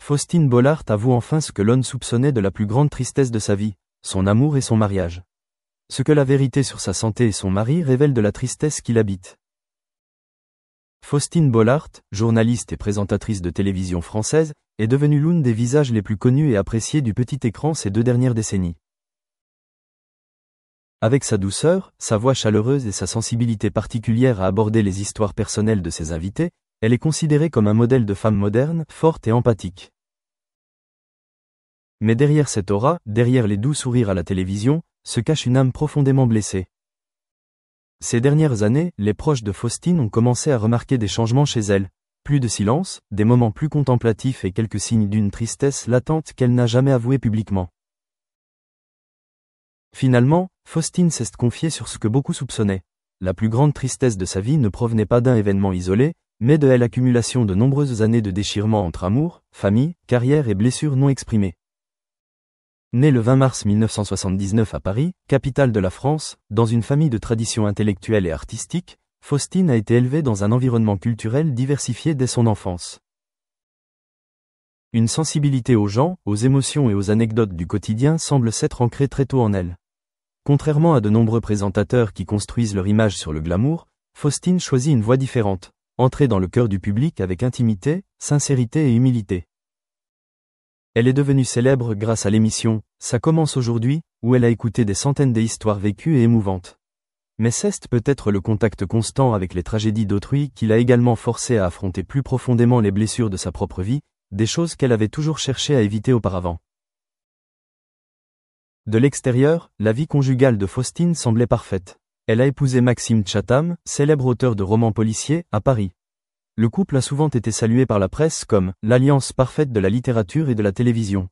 Faustine Bollaert avoue enfin ce que l'on soupçonnait de la plus grande tristesse de sa vie, son amour et son mariage. Ce que la vérité sur sa santé et son mari révèle de la tristesse qui l'habite. Faustine Bollaert, journaliste et présentatrice de télévision française, est devenue l'une des visages les plus connus et appréciés du petit écran ces 2 dernières décennies. Avec sa douceur, sa voix chaleureuse et sa sensibilité particulière à aborder les histoires personnelles de ses invités, elle est considérée comme un modèle de femme moderne, forte et empathique. Mais derrière cette aura, derrière les doux sourires à la télévision, se cache une âme profondément blessée. Ces dernières années, les proches de Faustine ont commencé à remarquer des changements chez elle. Plus de silence, des moments plus contemplatifs et quelques signes d'une tristesse latente qu'elle n'a jamais avouée publiquement. Finalement, Faustine s'est confiée sur ce que beaucoup soupçonnaient. La plus grande tristesse de sa vie ne provenait pas d'un événement isolé, mais de l'accumulation de nombreuses années de déchirement entre amour, famille, carrière et blessures non exprimées. Née le 20 mars 1979 à Paris, capitale de la France, dans une famille de tradition intellectuelle et artistique, Faustine a été élevée dans un environnement culturel diversifié dès son enfance. Une sensibilité aux gens, aux émotions et aux anecdotes du quotidien semble s'être ancrée très tôt en elle. Contrairement à de nombreux présentateurs qui construisent leur image sur le glamour, Faustine choisit une voie différente, entrer dans le cœur du public avec intimité, sincérité et humilité. Elle est devenue célèbre grâce à l'émission « Ça commence aujourd'hui » où elle a écouté des centaines d'histoires vécues et émouvantes. Mais c'est peut-être le contact constant avec les tragédies d'autrui qui l'a également forcée à affronter plus profondément les blessures de sa propre vie, des choses qu'elle avait toujours cherché à éviter auparavant. De l'extérieur, la vie conjugale de Faustine semblait parfaite. Elle a épousé Maxime Chatham, célèbre auteur de romans policiers, à Paris. Le couple a souvent été salué par la presse comme « l'alliance parfaite de la littérature et de la télévision ».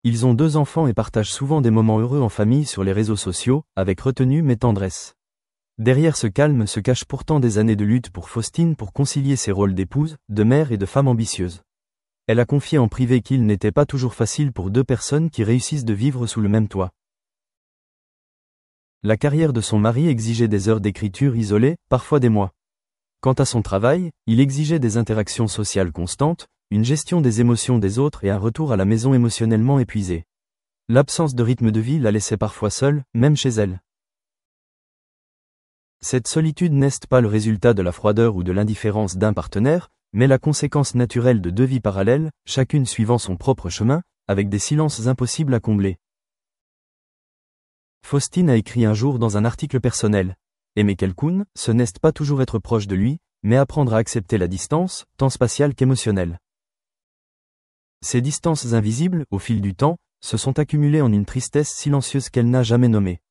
Ils ont 2 enfants et partagent souvent des moments heureux en famille sur les réseaux sociaux, avec retenue mais tendresse. Derrière ce calme se cachent pourtant des années de lutte pour Faustine pour concilier ses rôles d'épouse, de mère et de femme ambitieuse. Elle a confié en privé qu'il n'était pas toujours facile pour 2 personnes qui réussissent de vivre sous le même toit. La carrière de son mari exigeait des heures d'écriture isolées, parfois des mois. Quant à son travail, il exigeait des interactions sociales constantes, une gestion des émotions des autres et un retour à la maison émotionnellement épuisé. L'absence de rythme de vie la laissait parfois seule, même chez elle. Cette solitude n'est pas le résultat de la froideur ou de l'indifférence d'un partenaire, mais la conséquence naturelle de 2 vies parallèles, chacune suivant son propre chemin, avec des silences impossibles à combler. Faustine a écrit un jour dans un article personnel. Aimer quelqu'un, ce n'est pas toujours être proche de lui, mais apprendre à accepter la distance, tant spatiale qu'émotionnelle. Ces distances invisibles, au fil du temps, se sont accumulées en une tristesse silencieuse qu'elle n'a jamais nommée.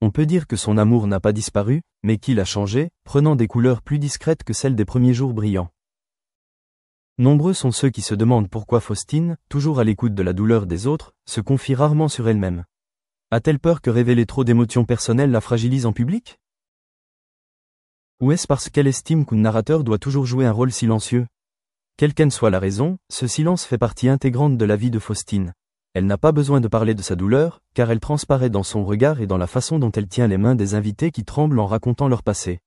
On peut dire que son amour n'a pas disparu, mais qu'il a changé, prenant des couleurs plus discrètes que celles des premiers jours brillants. Nombreux sont ceux qui se demandent pourquoi Faustine, toujours à l'écoute de la douleur des autres, se confie rarement sur elle-même. A-t-elle peur que révéler trop d'émotions personnelles la fragilise en public ? Ou est-ce parce qu'elle estime qu'un narrateur doit toujours jouer un rôle silencieux ? Quelle qu'en soit la raison, ce silence fait partie intégrante de la vie de Faustine. Elle n'a pas besoin de parler de sa douleur, car elle transparaît dans son regard et dans la façon dont elle tient les mains des invités qui tremblent en racontant leur passé.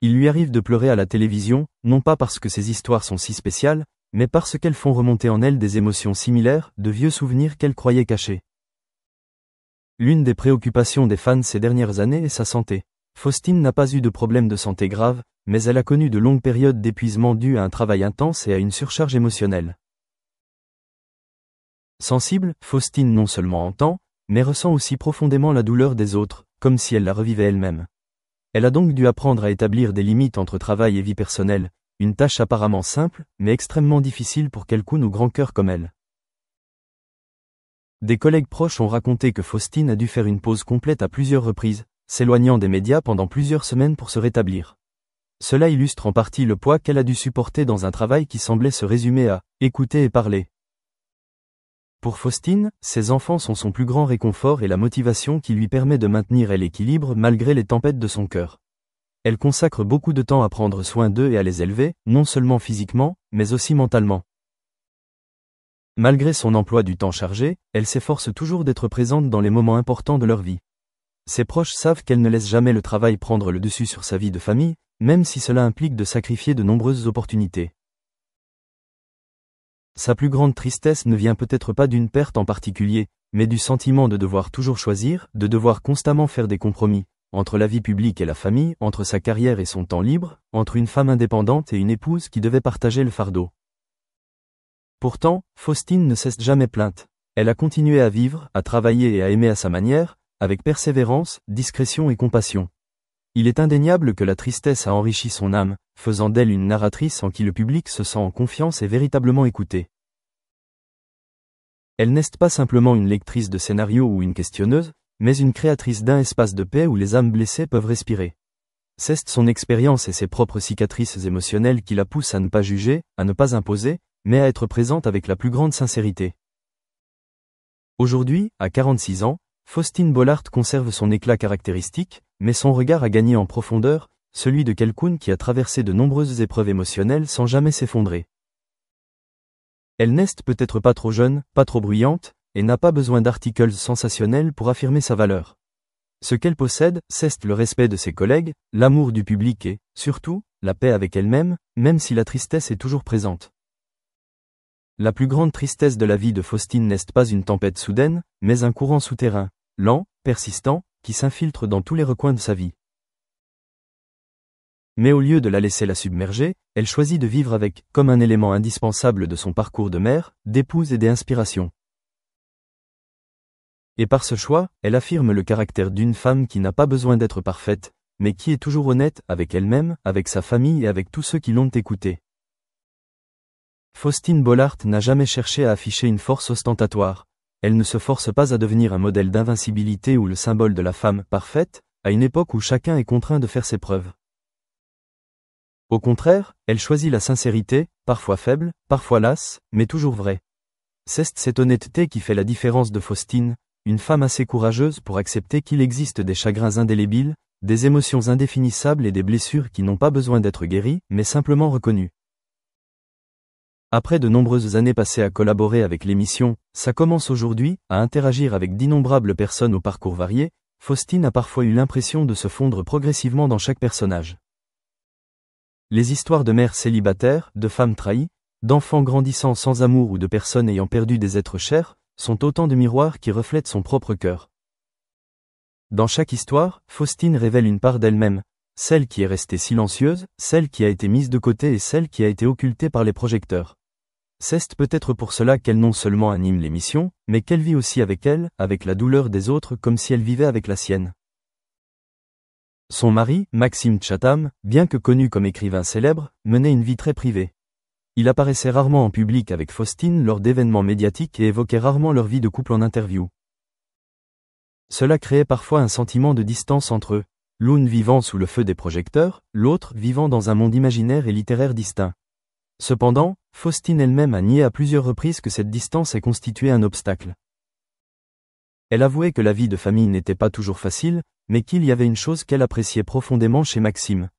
Il lui arrive de pleurer à la télévision, non pas parce que ces histoires sont si spéciales, mais parce qu'elles font remonter en elle des émotions similaires, de vieux souvenirs qu'elle croyait cachés. L'une des préoccupations des fans ces dernières années est sa santé. Faustine n'a pas eu de problème de santé grave, mais elle a connu de longues périodes d'épuisement dues à un travail intense et à une surcharge émotionnelle. Sensible, Faustine non seulement entend, mais ressent aussi profondément la douleur des autres, comme si elle la revivait elle-même. Elle a donc dû apprendre à établir des limites entre travail et vie personnelle, une tâche apparemment simple, mais extrêmement difficile pour quelqu'un au grand cœur comme elle. Des collègues proches ont raconté que Faustine a dû faire une pause complète à plusieurs reprises, s'éloignant des médias pendant plusieurs semaines pour se rétablir. Cela illustre en partie le poids qu'elle a dû supporter dans un travail qui semblait se résumer à « écouter et parler ». Pour Faustine, ses enfants sont son plus grand réconfort et la motivation qui lui permet de maintenir l'équilibre malgré les tempêtes de son cœur. Elle consacre beaucoup de temps à prendre soin d'eux et à les élever, non seulement physiquement, mais aussi mentalement. Malgré son emploi du temps chargé, elle s'efforce toujours d'être présente dans les moments importants de leur vie. Ses proches savent qu'elle ne laisse jamais le travail prendre le dessus sur sa vie de famille, même si cela implique de sacrifier de nombreuses opportunités. sa plus grande tristesse ne vient peut-être pas d'une perte en particulier, mais du sentiment de devoir toujours choisir, de devoir constamment faire des compromis, entre la vie publique et la famille, entre sa carrière et son temps libre, entre une femme indépendante et une épouse qui devait partager le fardeau. Pourtant, Faustine ne s'est jamais plainte. Elle a continué à vivre, à travailler et à aimer à sa manière, avec persévérance, discrétion et compassion. Il est indéniable que la tristesse a enrichi son âme, faisant d'elle une narratrice en qui le public se sent en confiance et véritablement écouté. Elle n'est pas simplement une lectrice de scénario ou une questionneuse, mais une créatrice d'un espace de paix où les âmes blessées peuvent respirer. C'est son expérience et ses propres cicatrices émotionnelles qui la poussent à ne pas juger, à ne pas imposer, mais à être présente avec la plus grande sincérité. Aujourd'hui, à 46 ans, Faustine Bollaert conserve son éclat caractéristique, mais son regard a gagné en profondeur, celui de quelqu'un qui a traversé de nombreuses épreuves émotionnelles sans jamais s'effondrer. Elle n'est peut-être pas trop jeune, pas trop bruyante, et n'a pas besoin d'articles sensationnels pour affirmer sa valeur. Ce qu'elle possède, c'est le respect de ses collègues, l'amour du public et, surtout, la paix avec elle-même, même si la tristesse est toujours présente. La plus grande tristesse de la vie de Faustine n'est pas une tempête soudaine, mais un courant souterrain, lent, persistant, qui s'infiltre dans tous les recoins de sa vie. Mais au lieu de la laisser la submerger, elle choisit de vivre avec, comme un élément indispensable de son parcours de mère, d'épouse et d'inspiration. Et par ce choix, elle affirme le caractère d'une femme qui n'a pas besoin d'être parfaite, mais qui est toujours honnête avec elle-même, avec sa famille et avec tous ceux qui l'ont écoutée. Faustine Bollaert n'a jamais cherché à afficher une force ostentatoire. Elle ne se force pas à devenir un modèle d'invincibilité ou le symbole de la femme parfaite, à une époque où chacun est contraint de faire ses preuves. Au contraire, elle choisit la sincérité, parfois faible, parfois lasse, mais toujours vraie. C'est cette honnêteté qui fait la différence de Faustine, une femme assez courageuse pour accepter qu'il existe des chagrins indélébiles, des émotions indéfinissables et des blessures qui n'ont pas besoin d'être guéries, mais simplement reconnues. Après de nombreuses années passées à collaborer avec l'émission, ça commence aujourd'hui, à interagir avec d'innombrables personnes au parcours varié, Faustine a parfois eu l'impression de se fondre progressivement dans chaque personnage. Les histoires de mères célibataires, de femmes trahies, d'enfants grandissant sans amour ou de personnes ayant perdu des êtres chers, sont autant de miroirs qui reflètent son propre cœur. Dans chaque histoire, Faustine révèle une part d'elle-même, celle qui est restée silencieuse, celle qui a été mise de côté et celle qui a été occultée par les projecteurs. C'est peut-être pour cela qu'elle non seulement anime l'émission, mais qu'elle vit aussi avec elle, avec la douleur des autres comme si elle vivait avec la sienne. Son mari, Maxime Chatham, bien que connu comme écrivain célèbre, menait une vie très privée. Il apparaissait rarement en public avec Faustine lors d'événements médiatiques et évoquait rarement leur vie de couple en interview. Cela créait parfois un sentiment de distance entre eux, l'une vivant sous le feu des projecteurs, l'autre vivant dans un monde imaginaire et littéraire distinct. Cependant, Faustine elle-même a nié à plusieurs reprises que cette distance ait constitué un obstacle. Elle avouait que la vie de famille n'était pas toujours facile, mais qu'il y avait une chose qu'elle appréciait profondément chez Maxime,